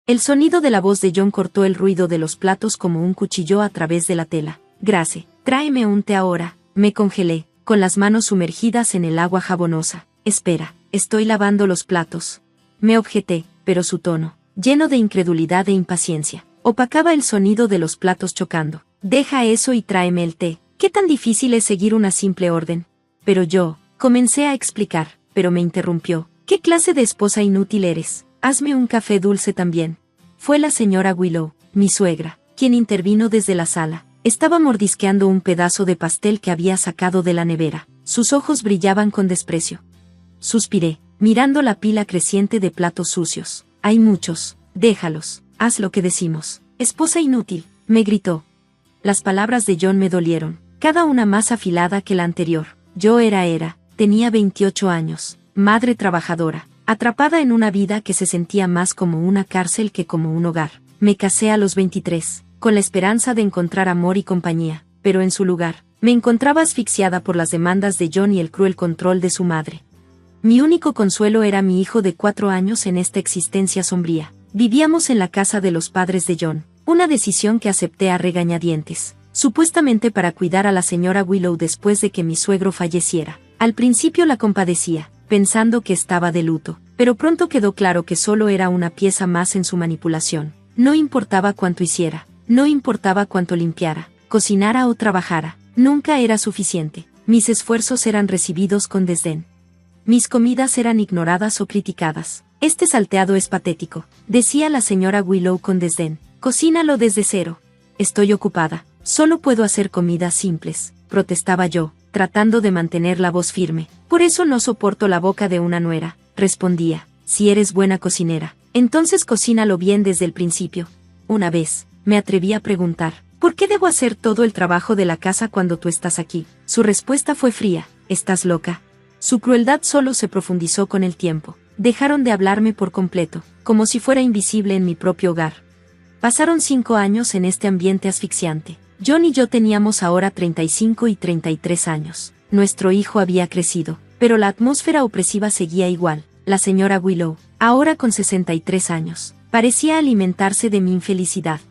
El sonido de la voz de John cortó el ruido de los platos como un cuchillo a través de la tela. Grace, tráeme un té ahora. Me congelé, con las manos sumergidas en el agua jabonosa. Espera, estoy lavando los platos. Me objeté, pero su tono, lleno de incredulidad e impaciencia, opacaba el sonido de los platos chocando. Deja eso y tráeme el té. ¿Qué tan difícil es seguir una simple orden? Pero yo, comencé a explicar, pero me interrumpió. ¿Qué clase de esposa inútil eres? Hazme un café dulce también. Fue la señora Willow, mi suegra, quien intervino desde la sala. Estaba mordisqueando un pedazo de pastel que había sacado de la nevera. Sus ojos brillaban con desprecio. Suspiré, mirando la pila creciente de platos sucios. Hay muchos, déjalos, haz lo que decimos. Esposa inútil, me gritó. Las palabras de John me dolieron, cada una más afilada que la anterior. Yo tenía 28 años, madre trabajadora, atrapada en una vida que se sentía más como una cárcel que como un hogar. Me casé a los 23, con la esperanza de encontrar amor y compañía, pero en su lugar, me encontraba asfixiada por las demandas de John y el cruel control de su madre. Mi único consuelo era mi hijo de 4 años en esta existencia sombría. Vivíamos en la casa de los padres de John, una decisión que acepté a regañadientes, supuestamente para cuidar a la señora Willow después de que mi suegro falleciera. Al principio la compadecía, pensando que estaba de luto, pero pronto quedó claro que solo era una pieza más en su manipulación. No importaba cuánto hiciera, no importaba cuánto limpiara, cocinara o trabajara, nunca era suficiente. Mis esfuerzos eran recibidos con desdén. Mis comidas eran ignoradas o criticadas. Este salteado es patético, decía la señora Willow con desdén. Cocínalo desde cero. Estoy ocupada, solo puedo hacer comidas simples, protestaba yo, tratando de mantener la voz firme. Por eso no soporto la boca de una nuera, respondía. Si eres buena cocinera, entonces cocínalo bien desde el principio. Una vez, me atreví a preguntar, ¿por qué debo hacer todo el trabajo de la casa cuando tú estás aquí? Su respuesta fue fría, ¿estás loca? Su crueldad solo se profundizó con el tiempo. Dejaron de hablarme por completo, como si fuera invisible en mi propio hogar. Pasaron 5 años en este ambiente asfixiante. John y yo teníamos ahora 35 y 33 años. Nuestro hijo había crecido, pero la atmósfera opresiva seguía igual. La señora Willow, ahora con 63 años, parecía alimentarse de mi infelicidad.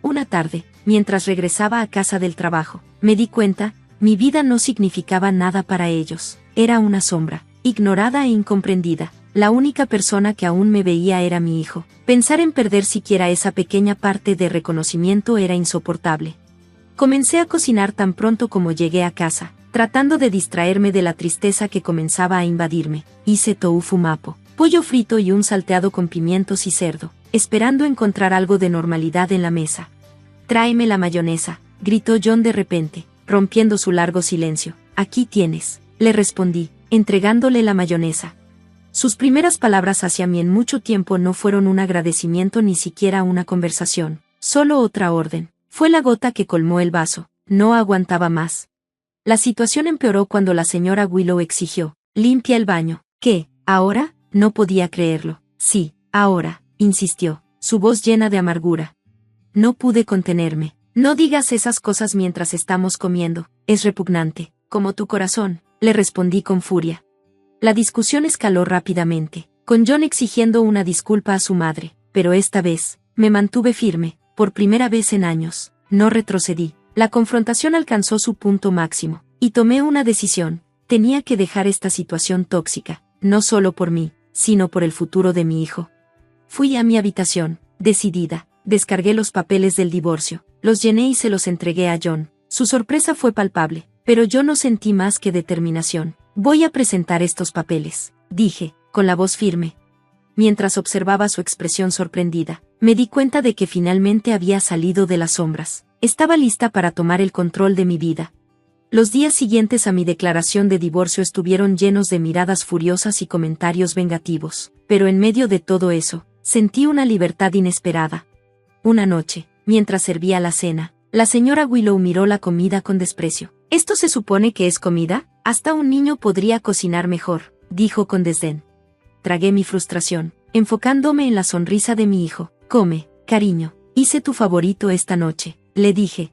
Una tarde, mientras regresaba a casa del trabajo, me di cuenta, mi vida no significaba nada para ellos. Era una sombra, ignorada e incomprendida. La única persona que aún me veía era mi hijo. Pensar en perder siquiera esa pequeña parte de reconocimiento era insoportable. Comencé a cocinar tan pronto como llegué a casa, tratando de distraerme de la tristeza que comenzaba a invadirme. Hice tofu mapo, pollo frito y un salteado con pimientos y cerdo, esperando encontrar algo de normalidad en la mesa. Tráeme la mayonesa, gritó John de repente, rompiendo su largo silencio. Aquí tienes, le respondí, entregándole la mayonesa. Sus primeras palabras hacia mí en mucho tiempo no fueron un agradecimiento ni siquiera una conversación, solo otra orden. Fue la gota que colmó el vaso, no aguantaba más. La situación empeoró cuando la señora Willow exigió, limpia el baño. ¿Qué? ¿Ahora? No podía creerlo. Sí, ahora, insistió, su voz llena de amargura. No pude contenerme. No digas esas cosas mientras estamos comiendo, es repugnante, como tu corazón, le respondí con furia. La discusión escaló rápidamente, con John exigiendo una disculpa a su madre, pero esta vez, me mantuve firme, por primera vez en años, no retrocedí. La confrontación alcanzó su punto máximo, y tomé una decisión, tenía que dejar esta situación tóxica, no solo por mí, sino por el futuro de mi hijo. Fui a mi habitación, decidida, descargué los papeles del divorcio, los llené y se los entregué a John. Su sorpresa fue palpable, pero yo no sentí más que determinación. Voy a presentar estos papeles, dije, con la voz firme. Mientras observaba su expresión sorprendida, me di cuenta de que finalmente había salido de las sombras. Estaba lista para tomar el control de mi vida. Los días siguientes a mi declaración de divorcio estuvieron llenos de miradas furiosas y comentarios vengativos, pero en medio de todo eso, sentí una libertad inesperada. Una noche, mientras servía la cena, la señora Willow miró la comida con desprecio. ¿Esto se supone que es comida? Hasta un niño podría cocinar mejor, dijo con desdén. Tragué mi frustración, enfocándome en la sonrisa de mi hijo. Come, cariño, hice tu favorito esta noche, le dije.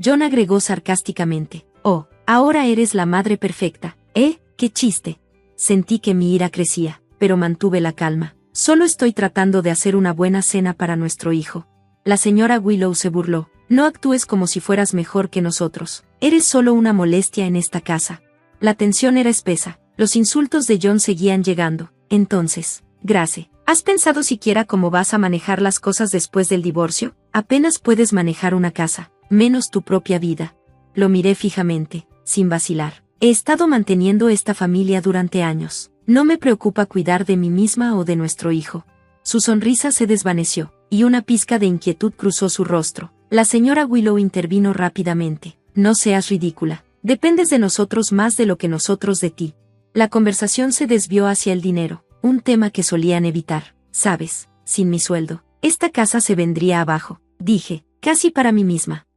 John agregó sarcásticamente. Oh, ahora eres la madre perfecta, ¿eh? ¡Qué chiste! Sentí que mi ira crecía, pero mantuve la calma. Solo estoy tratando de hacer una buena cena para nuestro hijo. La señora Willow se burló. No actúes como si fueras mejor que nosotros. Eres solo una molestia en esta casa. La tensión era espesa. Los insultos de John seguían llegando. Entonces, Grace, ¿has pensado siquiera cómo vas a manejar las cosas después del divorcio? Apenas puedes manejar una casa, menos tu propia vida. Lo miré fijamente, sin vacilar. He estado manteniendo esta familia durante años. No me preocupa cuidar de mí misma o de nuestro hijo. Su sonrisa se desvaneció, y una pizca de inquietud cruzó su rostro. La señora Willow intervino rápidamente. No seas ridícula. Dependes de nosotros más de lo que nosotros de ti. La conversación se desvió hacia el dinero, un tema que solían evitar. Sabes, sin mi sueldo, esta casa se vendría abajo, dije, casi para mí misma.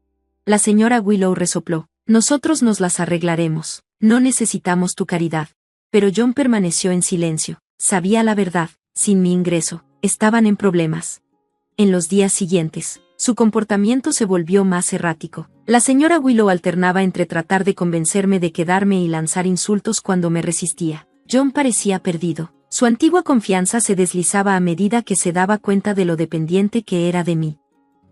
La señora Willow resopló. Nosotros nos las arreglaremos. No necesitamos tu caridad. Pero John permaneció en silencio. Sabía la verdad. Sin mi ingreso, estaban en problemas. En los días siguientes, su comportamiento se volvió más errático. La señora Willow alternaba entre tratar de convencerme de quedarme y lanzar insultos cuando me resistía. John parecía perdido. Su antigua confianza se deslizaba a medida que se daba cuenta de lo dependiente que era de mí.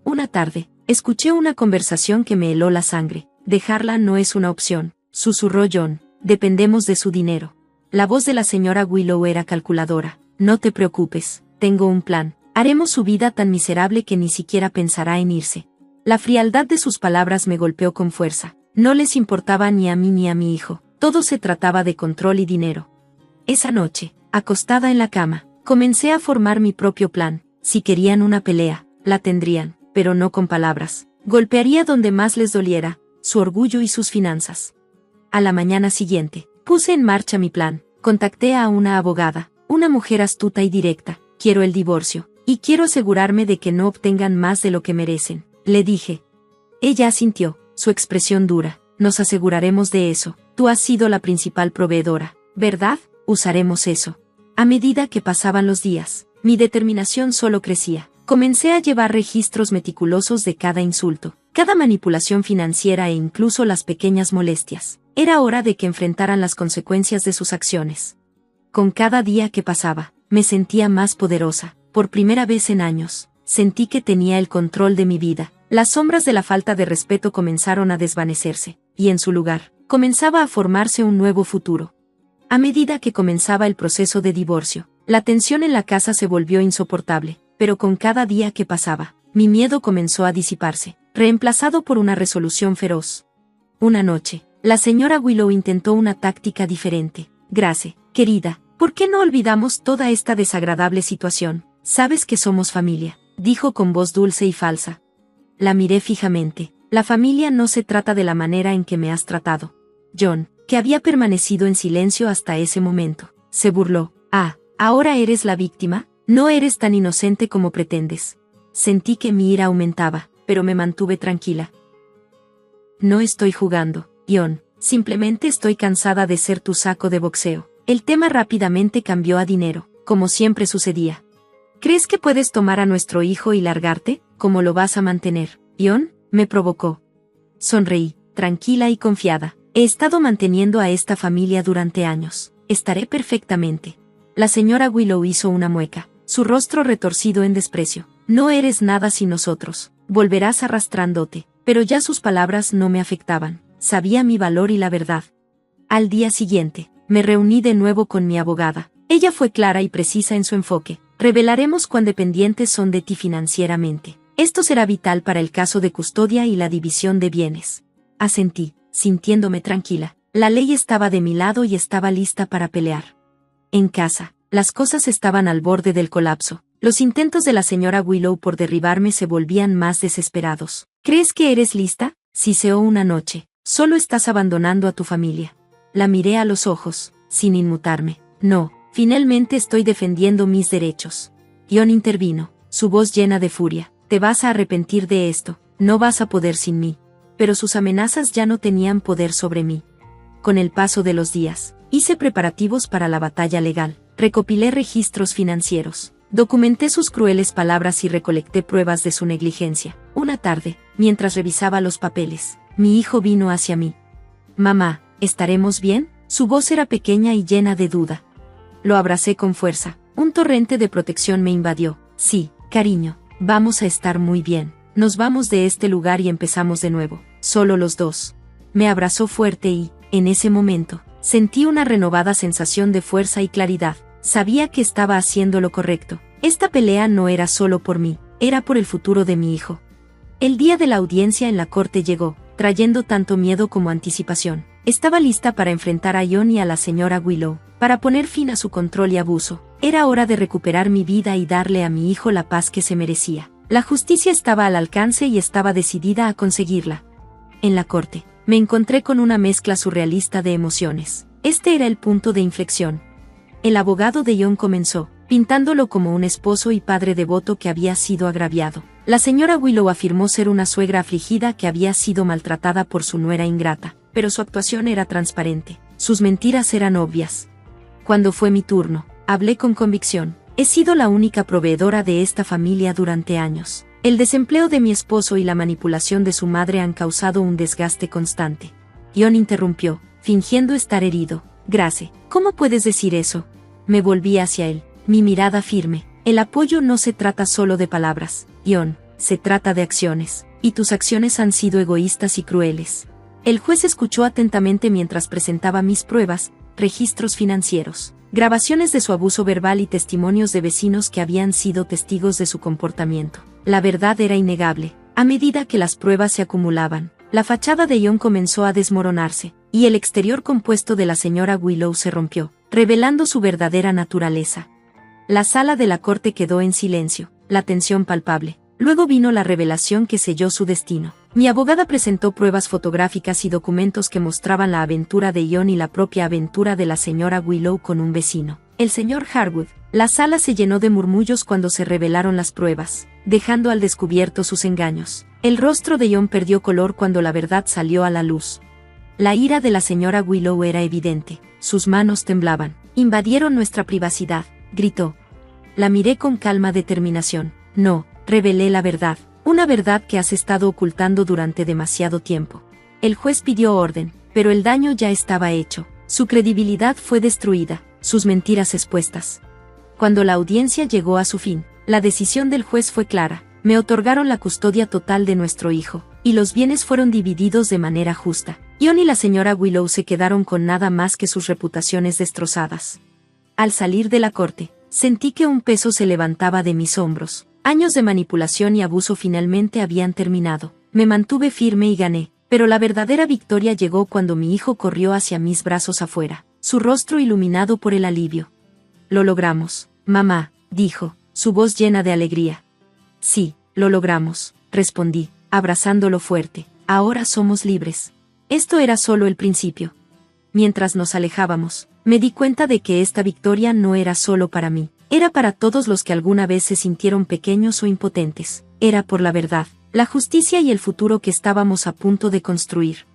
Una tarde, escuché una conversación que me heló la sangre. Dejarla no es una opción, susurró John. Dependemos de su dinero. La voz de la señora Willow era calculadora. No te preocupes, tengo un plan. Haremos su vida tan miserable que ni siquiera pensará en irse. La frialdad de sus palabras me golpeó con fuerza. No les importaba ni a mí ni a mi hijo. Todo se trataba de control y dinero. Esa noche, acostada en la cama, comencé a formar mi propio plan. Si querían una pelea, la tendrían, pero no con palabras. Golpearía donde más les doliera, su orgullo y sus finanzas. A la mañana siguiente, puse en marcha mi plan. Contacté a una abogada, una mujer astuta y directa. Quiero el divorcio, y quiero asegurarme de que no obtengan más de lo que merecen, le dije. Ella asintió, su expresión dura. Nos aseguraremos de eso. Tú has sido la principal proveedora, ¿verdad? Usaremos eso. A medida que pasaban los días, mi determinación solo crecía. Comencé a llevar registros meticulosos de cada insulto, cada manipulación financiera e incluso las pequeñas molestias. Era hora de que enfrentaran las consecuencias de sus acciones. Con cada día que pasaba, me sentía más poderosa. Por primera vez en años, sentí que tenía el control de mi vida. Las sombras de la falta de respeto comenzaron a desvanecerse, y en su lugar, comenzaba a formarse un nuevo futuro. A medida que comenzaba el proceso de divorcio, la tensión en la casa se volvió insoportable, pero con cada día que pasaba, mi miedo comenzó a disiparse, reemplazado por una resolución feroz. Una noche, la señora Willow intentó una táctica diferente. Grace, querida, ¿por qué no olvidamos toda esta desagradable situación? Sabes que somos familia, dijo con voz dulce y falsa. La miré fijamente. La familia no se trata de la manera en que me has tratado. John, que había permanecido en silencio hasta ese momento, se burló. Ah, ¿ahora eres la víctima? No eres tan inocente como pretendes. Sentí que mi ira aumentaba, pero me mantuve tranquila. No estoy jugando, John, simplemente estoy cansada de ser tu saco de boxeo. El tema rápidamente cambió a dinero, como siempre sucedía. ¿Crees que puedes tomar a nuestro hijo y largarte? ¿Cómo lo vas a mantener? John, me provocó. Sonreí, tranquila y confiada. He estado manteniendo a esta familia durante años. Estaré perfectamente. La señora Willow hizo una mueca, su rostro retorcido en desprecio. No eres nada sin nosotros. Volverás arrastrándote. Pero ya sus palabras no me afectaban. Sabía mi valor y la verdad. Al día siguiente, me reuní de nuevo con mi abogada. Ella fue clara y precisa en su enfoque. Revelaremos cuán dependientes son de ti financieramente. Esto será vital para el caso de custodia y la división de bienes. Asentí, sintiéndome tranquila. La ley estaba de mi lado y estaba lista para pelear. En casa, las cosas estaban al borde del colapso. Los intentos de la señora Willow por derribarme se volvían más desesperados. ¿Crees que eres lista? Siseó una noche. Solo estás abandonando a tu familia. La miré a los ojos, sin inmutarme. No, finalmente estoy defendiendo mis derechos. John intervino, su voz llena de furia. Te vas a arrepentir de esto, no vas a poder sin mí. Pero sus amenazas ya no tenían poder sobre mí. Con el paso de los días, hice preparativos para la batalla legal. Recopilé registros financieros. Documenté sus crueles palabras y recolecté pruebas de su negligencia. Una tarde, mientras revisaba los papeles, mi hijo vino hacia mí. Mamá, ¿estaremos bien? Su voz era pequeña y llena de duda. Lo abracé con fuerza. Un torrente de protección me invadió. Sí, cariño, vamos a estar muy bien. Nos vamos de este lugar y empezamos de nuevo, solo los dos. Me abrazó fuerte y, en ese momento, sentí una renovada sensación de fuerza y claridad. Sabía que estaba haciendo lo correcto. Esta pelea no era solo por mí, era por el futuro de mi hijo. El día de la audiencia en la corte llegó, trayendo tanto miedo como anticipación. Estaba lista para enfrentar a John y a la señora Willow, para poner fin a su control y abuso. Era hora de recuperar mi vida y darle a mi hijo la paz que se merecía. La justicia estaba al alcance y estaba decidida a conseguirla. En la corte, me encontré con una mezcla surrealista de emociones. Este era el punto de inflexión. El abogado de John comenzó, pintándolo como un esposo y padre devoto que había sido agraviado. La señora Willow afirmó ser una suegra afligida que había sido maltratada por su nuera ingrata, pero su actuación era transparente. Sus mentiras eran obvias. Cuando fue mi turno, hablé con convicción. He sido la única proveedora de esta familia durante años. El desempleo de mi esposo y la manipulación de su madre han causado un desgaste constante. John interrumpió, fingiendo estar herido. Grace, ¿cómo puedes decir eso? Me volví hacia él, mi mirada firme. El apoyo no se trata solo de palabras, John, se trata de acciones, y tus acciones han sido egoístas y crueles. El juez escuchó atentamente mientras presentaba mis pruebas, registros financieros, grabaciones de su abuso verbal y testimonios de vecinos que habían sido testigos de su comportamiento. La verdad era innegable. A medida que las pruebas se acumulaban, la fachada de John comenzó a desmoronarse, y el exterior compuesto de la señora Willow se rompió, revelando su verdadera naturaleza. La sala de la corte quedó en silencio, la tensión palpable. Luego vino la revelación que selló su destino. Mi abogada presentó pruebas fotográficas y documentos que mostraban la aventura de John y la propia aventura de la señora Willow con un vecino, el señor Harwood. La sala se llenó de murmullos cuando se revelaron las pruebas, dejando al descubierto sus engaños. El rostro de John perdió color cuando la verdad salió a la luz. La ira de la señora Willow era evidente, sus manos temblaban. Invadieron nuestra privacidad, gritó. La miré con calma determinación. No, revelé la verdad, una verdad que has estado ocultando durante demasiado tiempo. El juez pidió orden, pero el daño ya estaba hecho. Su credibilidad fue destruida, sus mentiras expuestas. Cuando la audiencia llegó a su fin, la decisión del juez fue clara. Me otorgaron la custodia total de nuestro hijo, y los bienes fueron divididos de manera justa. John y la señora Willow se quedaron con nada más que sus reputaciones destrozadas. Al salir de la corte, sentí que un peso se levantaba de mis hombros. Años de manipulación y abuso finalmente habían terminado. Me mantuve firme y gané, pero la verdadera victoria llegó cuando mi hijo corrió hacia mis brazos afuera, su rostro iluminado por el alivio. Lo logramos, mamá, dijo, su voz llena de alegría. Sí, lo logramos, respondí, abrazándolo fuerte. Ahora somos libres. Esto era solo el principio. Mientras nos alejábamos, me di cuenta de que esta victoria no era solo para mí. Era para todos los que alguna vez se sintieron pequeños o impotentes. Era por la verdad, la justicia y el futuro que estábamos a punto de construir.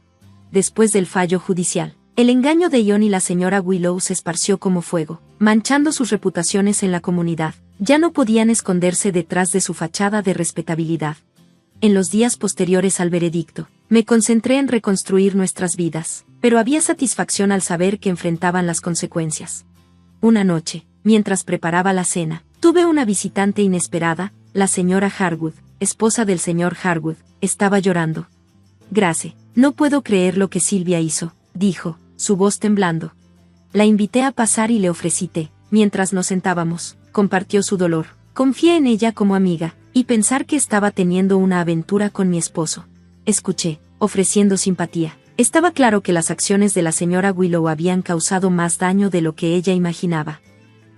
Después del fallo judicial, el engaño de John y la señora Willow se esparció como fuego, manchando sus reputaciones en la comunidad. Ya no podían esconderse detrás de su fachada de respetabilidad. En los días posteriores al veredicto, me concentré en reconstruir nuestras vidas, pero había satisfacción al saber que enfrentaban las consecuencias. Una noche, mientras preparaba la cena, tuve una visitante inesperada, la señora Harwood, esposa del señor Harwood. Estaba llorando. Grace, no puedo creer lo que Silvia hizo, dijo, su voz temblando. La invité a pasar y le ofrecí té. Mientras nos sentábamos, compartió su dolor. Confié en ella como amiga, y pensar que estaba teniendo una aventura con mi esposo. Escuché, ofreciendo simpatía. Estaba claro que las acciones de la señora Willow habían causado más daño de lo que ella imaginaba.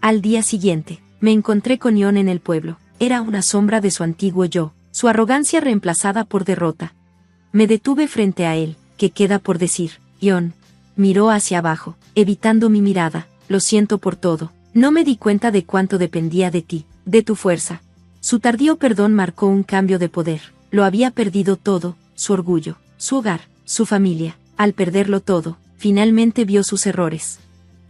Al día siguiente, me encontré con John en el pueblo. Era una sombra de su antiguo yo, su arrogancia reemplazada por derrota. Me detuve frente a él. ¿Qué queda por decir, John? Miró hacia abajo, evitando mi mirada. Lo siento por todo. No me di cuenta de cuánto dependía de ti, de tu fuerza. Su tardío perdón marcó un cambio de poder. Lo había perdido todo, su orgullo, su hogar, su familia. Al perderlo todo, finalmente vio sus errores.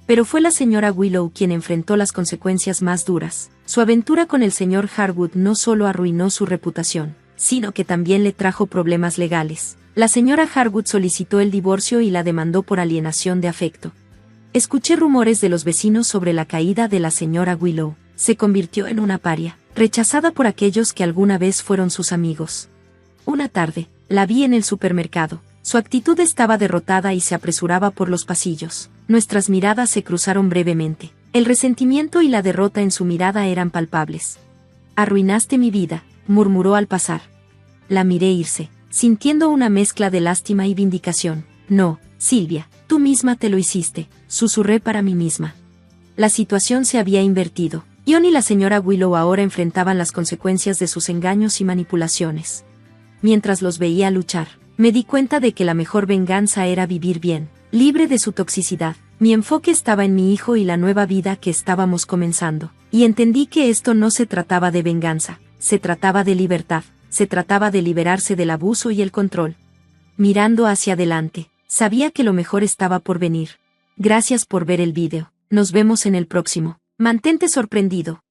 Pero fue la señora Willow quien enfrentó las consecuencias más duras. Su aventura con el señor Harwood no solo arruinó su reputación, sino que también le trajo problemas legales. La señora Harwood solicitó el divorcio y la demandó por alienación de afecto. Escuché rumores de los vecinos sobre la caída de la señora Willow. se convirtió en una paria, rechazada por aquellos que alguna vez fueron sus amigos. Una tarde, la vi en el supermercado. Su actitud estaba derrotada y se apresuraba por los pasillos. Nuestras miradas se cruzaron brevemente. El resentimiento y la derrota en su mirada eran palpables. «Arruinaste mi vida», murmuró al pasar. La miré irse, sintiendo una mezcla de lástima y vindicación. «No, Silvia, tú misma te lo hiciste», susurré para mí misma. La situación se había invertido. Ian y la señora Willow ahora enfrentaban las consecuencias de sus engaños y manipulaciones. Mientras los veía luchar, me di cuenta de que la mejor venganza era vivir bien, libre de su toxicidad. Mi enfoque estaba en mi hijo y la nueva vida que estábamos comenzando, y entendí que esto no se trataba de venganza, se trataba de libertad, se trataba de liberarse del abuso y el control. Mirando hacia adelante, sabía que lo mejor estaba por venir. Gracias por ver el vídeo. Nos vemos en el próximo. Mantente sorprendido.